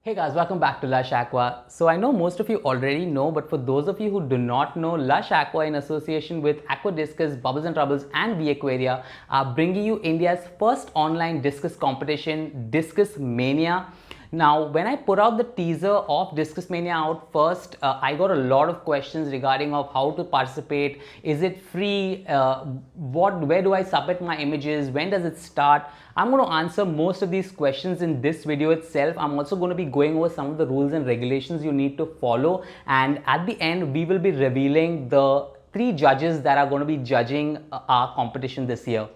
Hey guys, welcome back to Lush Aqua. So I know most of you already know, but for those of you who do not know, Lush Aqua in association with Aqua Discus, Bubbles and Troubles and V Aquaria are bringing you India's first online discus competition, Discus Mania. Now, when I put out the teaser of Discus Mania out first, I got a lot of questions regarding of how to participate. Is it free? Where do I submit my images? When does it start? I'm going to answer most of these questions in this video itself. I'm also going to be going over some of the rules and regulations you need to follow. And at the end, we will be revealing the 3 judges that are going to be judging our competition this year.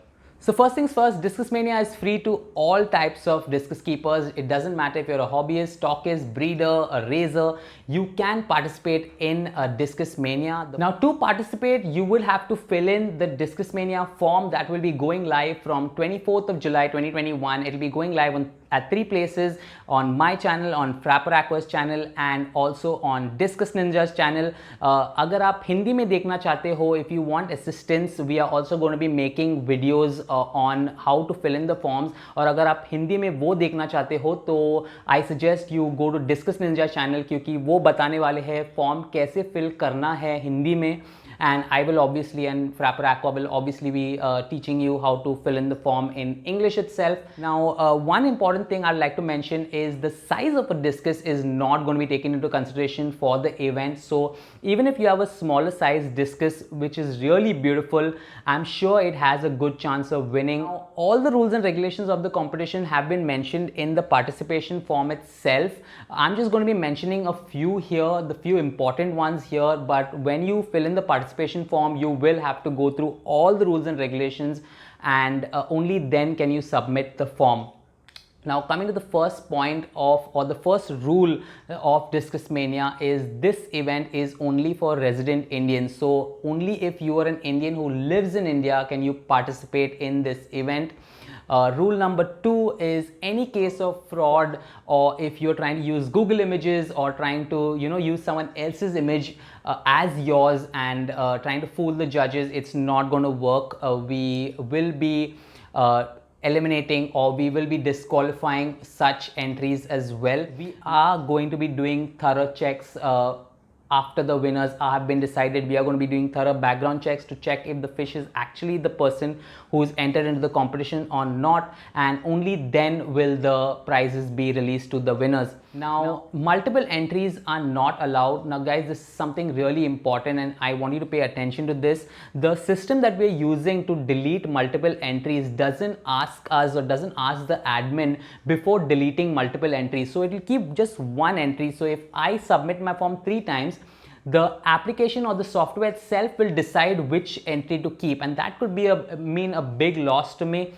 So first things first, Discus Mania is free to all types of discus keepers. It doesn't matter if you're a hobbyist, stockist, breeder, a raiser, you can participate in a Discus Mania. Now to participate, you will have to fill in the Discus Mania form that will be going live from 24th of July 2021. It will be going live at 3 places: on my channel, on Frapper Aqua's channel, and also on Discus Ninja's channel. अगर आप हिंदी में देखना चाहते हो, if you want assistance, we are also going to be making videos on how to fill in the forms. और अगर आप हिंदी में वो देखना चाहते हो तो I suggest you go to Discus Ninja channel, क्योंकि वो बताने वाले हैं फॉर्म कैसे फिल करना है हिंदी में. And I will obviously, and Frapper Aqua will obviously be teaching you how to fill in the form in English itself. Now, one important thing I'd like to mention is the size of a discus is not going to be taken into consideration for the event. So even if you have a smaller size discus, which is really beautiful, I'm sure it has a good chance of winning. Now, all the rules and regulations of the competition have been mentioned in the participation form itself. I'm just going to be mentioning a few here, the few important ones here, but when you fill in the participation form, you will have to go through all the rules and regulations, and only then can you submit the form. Now, coming to the first point or the first rule of Discus Mania is this event is only for resident Indians. So only if you are an Indian who lives in India can you participate in this event. Rule number 2 is any case of fraud, or if you're trying to use Google Images or trying to use someone else's image as yours and trying to fool the judges, it's not going to work. We will be eliminating, or we will be disqualifying such entries as well. We are going to be doing thorough checks after the winners have been decided. We are going to be doing thorough background checks to check if the fish is actually the person who's entered into the competition or not, and only then will the prizes be released to the winners. Now, multiple entries are not allowed. Now guys, this is something really important and I want you to pay attention to this. The system that we're using to delete multiple entries doesn't ask us or doesn't ask the admin before deleting multiple entries. So it will keep just one entry. So if I submit my form 3 times, the application or the software itself will decide which entry to keep, and that could be mean a big loss to me.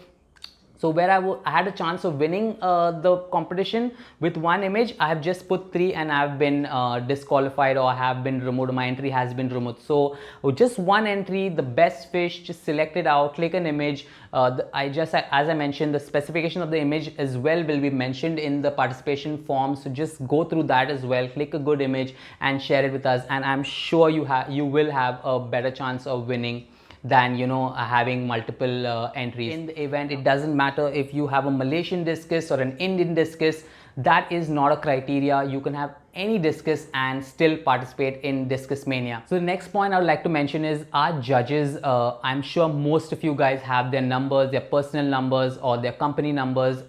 So where I had a chance of winning the competition with 1 image, I have just put 3 and I have been disqualified or have been removed. My entry has been removed. So just 1 entry, the best fish, just select it out, click an image. As I mentioned, the specification of the image as well will be mentioned in the participation form. So just go through that as well, click a good image and share it with us. And I'm sure you will have a better chance of winning than having multiple entries in the event. It doesn't matter if you have a Malaysian discus or an Indian discus. That is not a criteria. You can have any discus and still participate in Discus Mania. So the next point I would like to mention is our judges. I'm sure most of you guys have their numbers, their personal numbers or their company numbers.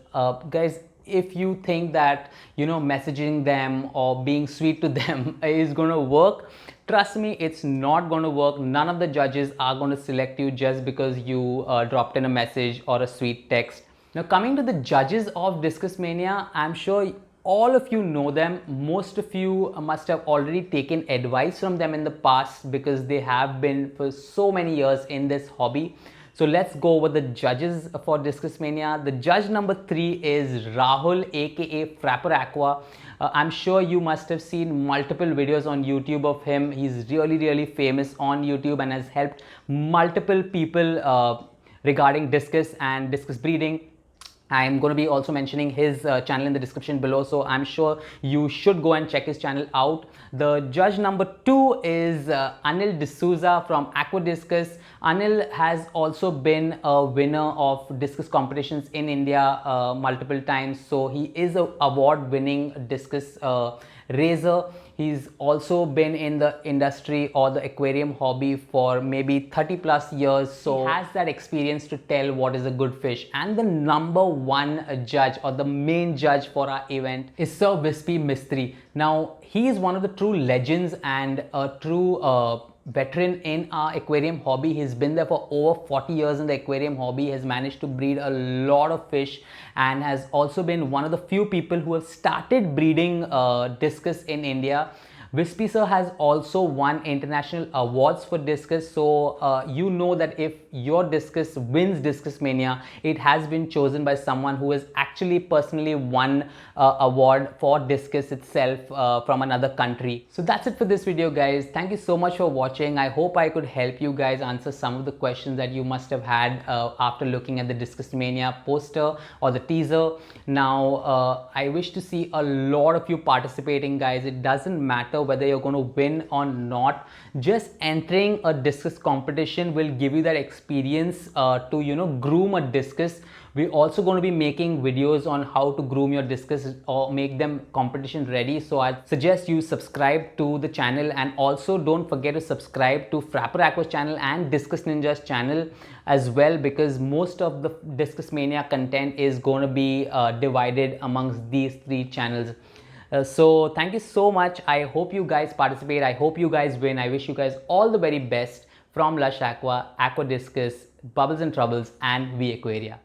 Guys, if you think that messaging them or being sweet to them is going to work, trust me, it's not going to work. None of the judges are going to select you just because you dropped in a message or a sweet text. Now, coming to the judges of Discus Mania, I'm sure all of you know them. Most of you must have already taken advice from them in the past because they have been for so many years in this hobby. So let's go over the judges for Discus Mania. The judge number 3 is Rahul, aka Frapper Aqua. I'm sure you must have seen multiple videos on YouTube of him. He's really famous on YouTube and has helped multiple people regarding discus and discus breeding. I'm going to be also mentioning his channel in the description below, so I'm sure you should go and check his channel out. The judge number 2 is Anil D'Souza from Aquadiscus. Anil has also been a winner of discus competitions in India multiple times, so he is an award-winning discus raiser. He's also been in the industry or the aquarium hobby for maybe 30 plus years, so he has that experience to tell what is a good fish. And the number one judge or the main judge for our event is Sir Wispy Mistry. Now, he is one of the true legends and a true veteran in our aquarium hobby. He's been there for over 40 years in the aquarium hobby, has managed to breed a lot of fish, and has also been one of the few people who have started breeding discus in India. Wispy sir has also won international awards for discus, so you know that if your discus wins Discus Mania, it has been chosen by someone who has actually personally won award for discus itself from another country. So that's it for this video, guys. Thank you so much for watching. I hope I could help you guys answer some of the questions that you must have had after looking at the Discus Mania poster or the teaser. Now I wish to see a lot of you participating, guys. It doesn't matter whether you're going to win or not. Just entering a discus competition will give you that experience to groom a discus. We're also going to be making videos on how to groom your discus or make them competition ready. So I'd suggest you subscribe to the channel, and also don't forget to subscribe to Frapper Aqua's channel and Discus Ninja's channel as well, because most of the Discus Mania content is going to be divided amongst these 3 channels. So thank you so much. I hope you guys participate. I hope you guys win. I wish you guys all the very best from Lush Aqua, Aquadiscus, Bubbles and Troubles, and V Aquaria.